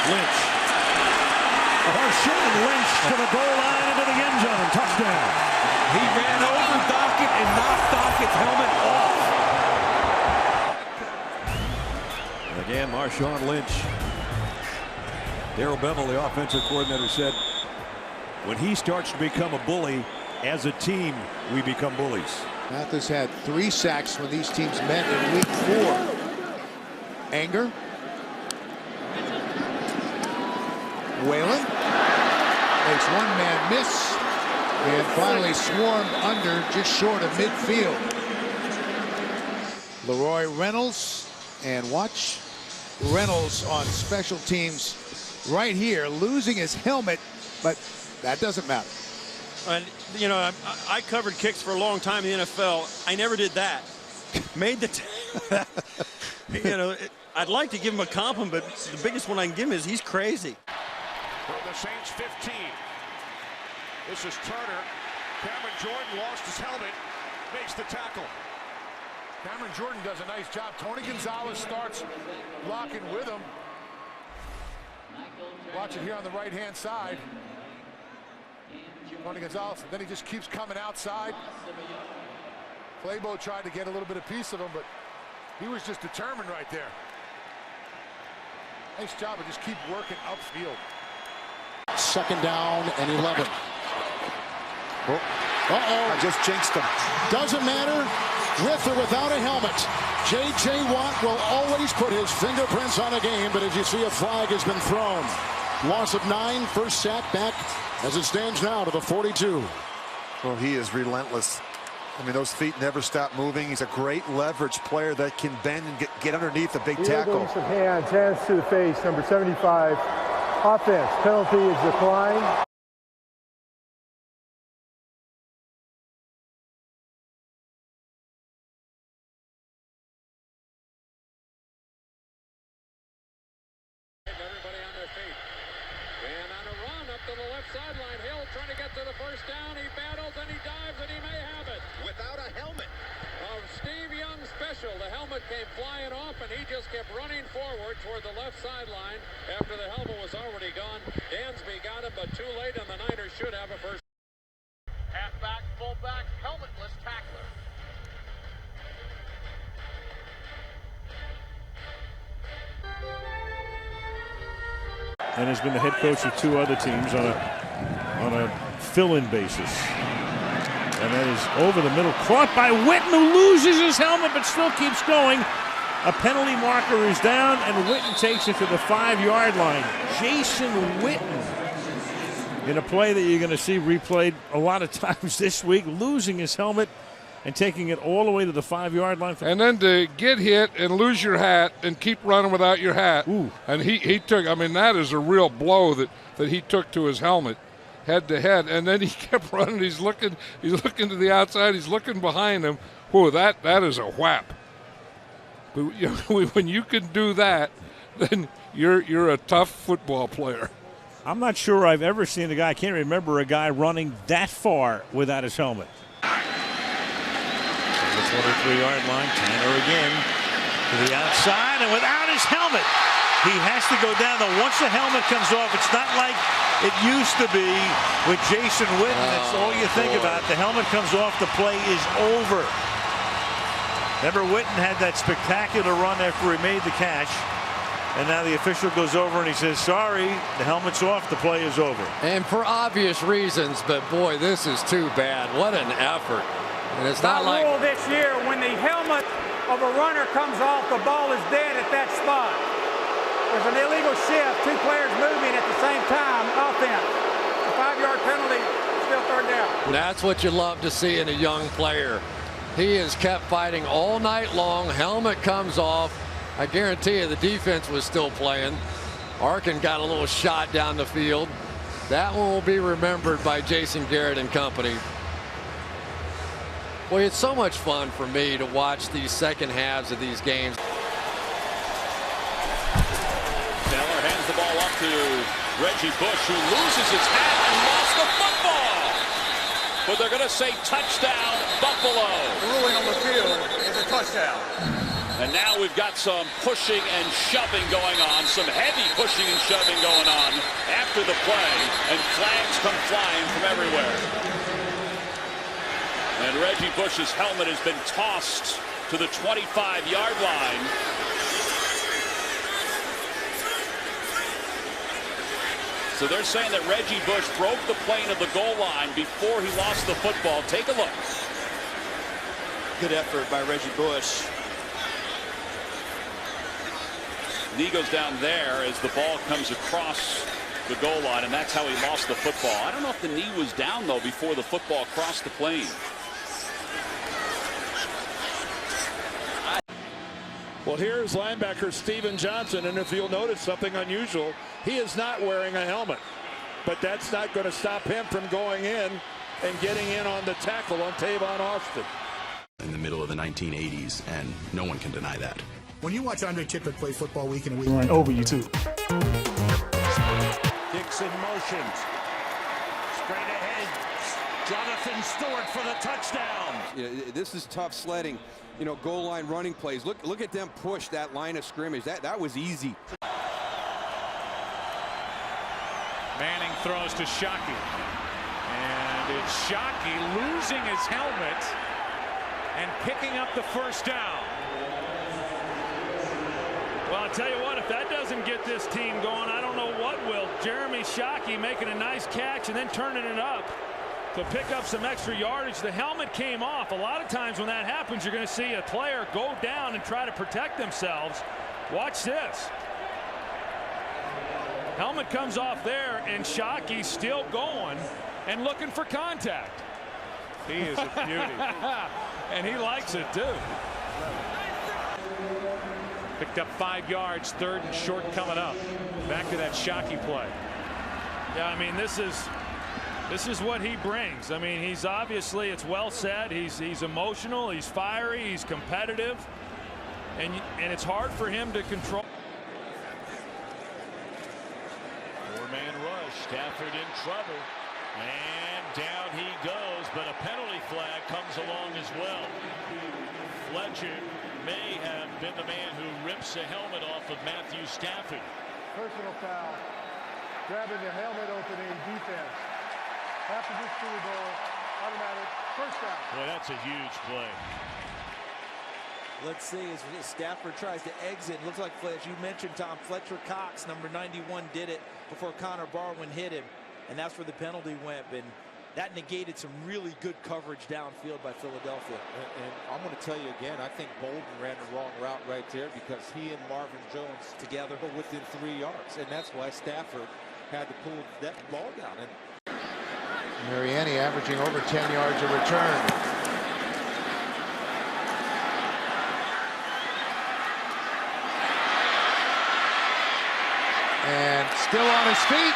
Lynch. Marshawn Lynch to the goal line into the end zone. Touchdown. He ran over Dockett and knocked Dockett's helmet off. And again, Marshawn Lynch. Darrell Bevell, the offensive coordinator, said when he starts to become a bully, as a team, we become bullies. Mathis had 3 sacks when these teams met in week 4. Anger. Whalen makes one-man miss and finally swarmed under just short of midfield. Leroy Reynolds, and watch Reynolds on special teams right here, losing his helmet, but that doesn't matter. And you know, I covered kicks for a long time in the NFL. I never did that. Made the you know, I'd like to give him a compliment, but the biggest one I can give him is he's crazy. From the Saints 15. This is Turner. Cameron Jordan lost his helmet, makes the tackle. Cameron Jordan does a nice job. Tony Gonzalez starts blocking with him. Watch it here on the right-hand side. Tony Gonzalez, then he just keeps coming outside. Flaybo tried to get a little bit of piece of him, but he was just determined right there. Nice job of just keep working upfield. 2nd down and 11. Uh-oh. I just jinxed him. Doesn't matter, with or without a helmet. J.J. Watt will always put his fingerprints on a game, but as you see, a flag has been thrown. Loss of 9, first sack back as it stands now to the 42. Well, he is relentless. I mean, those feet never stop moving. He's a great leverage player that can bend and get underneath a big tackle. Use of hands to the face, number 75. Offense, penalty is declined. Everybody on their feet. And on a run up to the left sideline, Hill trying to get to the first down. He battles and he dives and he may have it. Without a helmet. Steve Young special. The helmet came flying off and he just kept running forward toward the left sideline after the helmet was already gone. Dansby got him, but too late, and the Niners should have a first. Halfback, fullback, helmetless tackler. And has been the head coach of 2 other teams on a fill-in basis. And that is over the middle, caught by Witten, who loses his helmet but still keeps going. A penalty marker is down, and Witten takes it to the 5-yard line. Jason Witten, in a play that you're going to see replayed a lot of times this week, losing his helmet and taking it all the way to the 5-yard line. And then to get hit and lose your hat and keep running without your hat. Ooh. And he took, I mean, that is a real blow that he took to his helmet, head to head. And then he kept running. He's looking to the outside. He's looking behind him. Whoa, that is a whap. But when you can do that, then you're a tough football player. I'm not sure I've ever seen a guy, I can't remember a guy running that far without his helmet. The 23-yard line, Tanner again to the outside, and without his helmet, he has to go down. Though once the helmet comes off, it's not like it used to be with Jason Witten. That's all you think about. The helmet comes off, the play is over. Remember, Witten had that spectacular run after he made the catch, and now the official goes over and he says, sorry, the helmet's off, the play is over. And for obvious reasons, but boy, this is too bad. What an effort. And it's not like rule this year, when the helmet of a runner comes off, the ball is dead at that spot. There's an illegal shift, 2 players moving at the same time, offense. A 5-yard penalty, still 3rd down. That's what you love to see in a young player. He has kept fighting all night long. Helmet comes off. I guarantee you the defense was still playing. Arkin got a little shot down the field. That one will be remembered by Jason Garrett and company. Boy, it's so much fun for me to watch these second halves of these games. Taylor hands the ball up to Reggie Bush, who loses his hat and lost the football. But they're going to say touchdown, Buffalo. The ruling on the field is a touchdown. And now we've got some pushing and shoving going on, some heavy pushing and shoving going on after the play, and flags come flying from everywhere. And Reggie Bush's helmet has been tossed to the 25-yard line. So they're saying that Reggie Bush broke the plane of the goal line before he lost the football. Take a look. Good effort by Reggie Bush. Knee goes down there as the ball comes across the goal line, and that's how he lost the football. I don't know if the knee was down, though, before the football crossed the plane. Well, here's linebacker Steven Johnson, and if you'll notice something unusual, he is not wearing a helmet. But that's not going to stop him from going in and getting in on the tackle on Tavon Austin. In the middle of the 1980s, and no one can deny that. When you watch Andre Chicklet play football week in and week, run over you too. Dixon motions. Straight ahead. Jonathan Stewart for the touchdown. This is tough sledding. You know, goal line running plays. Look at them push that line of scrimmage. That was easy. Manning throws to Shockey. And it's Shockey losing his helmet and picking up the first down. Well, I'll tell you what, if that doesn't get this team going, I don't know what will. Jeremy Shockey making a nice catch and then turning it up to pick up some extra yardage. The helmet came off. A lot of times when that happens, you're going to see a player go down and try to protect themselves. Watch this. Helmet comes off there, and Shockey's still going and looking for contact. He is a beauty. And he likes it, too. Picked up 5 yards, 3rd and short coming up. Back to that Shockey play. Yeah, I mean, this is what he brings. I mean, he's obviously, it's well said, he's emotional, he's fiery, he's competitive, and it's hard for him to control. 4-man rush. Stafford in trouble. And down he goes, but a penalty flag comes along as well. Fletcher may have been the man who rips the helmet off of Matthew Stafford. Personal foul. Grabbing the helmet opening defense. Happens to the ball. Automatic first down. Boy, that's a huge play. Let's see as Stafford tries to exit. Looks like, as you mentioned, Tom, Fletcher Cox, number 91, did it before Connor Barwin hit him. And that's where the penalty went. And that negated some really good coverage downfield by Philadelphia. And I'm going to tell you again, I think Bolden ran the wrong route right there because he and Marvin Jones together were within 3 yards. And that's why Stafford had to pull that ball down. And Mariani averaging over 10 yards a return. And still on his feet.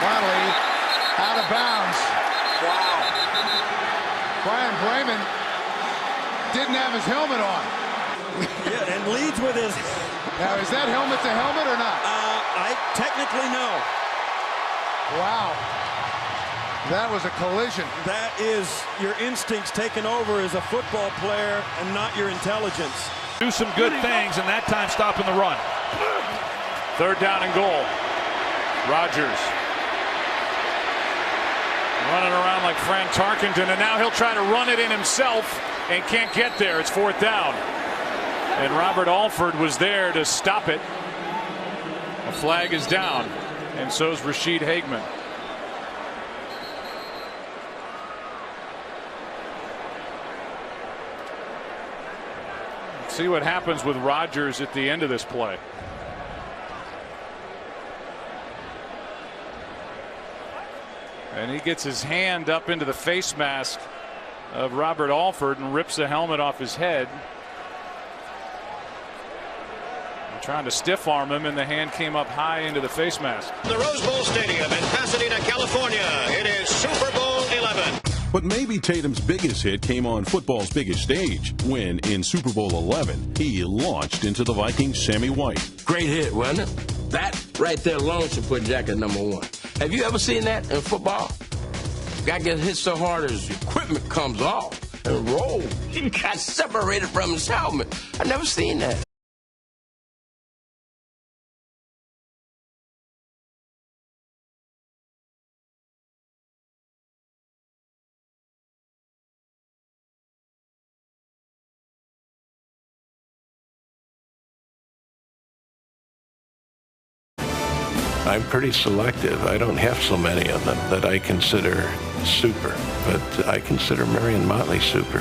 Finally, out of bounds. Wow. Brian Brayman didn't have his helmet on. Yeah, and leads with his. Now, is that helmet to helmet or not? I technically no. Wow. That was a collision. That is your instincts taking over as a football player and not your intelligence. Do some good things, and that time stopping the run. 3rd down and goal. Rodgers running around like Fran Tarkenton, and now he'll try to run it in himself and can't get there. It's 4th down. And Robert Alford was there to stop it. A flag is down, and so is Rashid Hageman. Let's see what happens with Rodgers at the end of this play. And he gets his hand up into the face mask of Robert Alford and rips the helmet off his head. And trying to stiff arm him, and the hand came up high into the face mask. The Rose Bowl Stadium in Pasadena, California. It is Super Bowl 11. But maybe Tatum's biggest hit came on football's biggest stage when, in Super Bowl 11, he launched into the Vikings' Sammy White. Great hit, wasn't it? That right there alone should put Jack at #1. Have you ever seen that in football? Guy gets hit so hard his equipment comes off. and rolled. He got separated from his helmet. I never seen that. I'm pretty selective. I don't have so many of them that I consider super, but I consider Marion Motley super.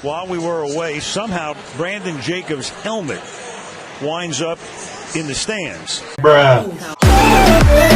While we were away, somehow Brandon Jacobs' helmet winds up in the stands. Bruh.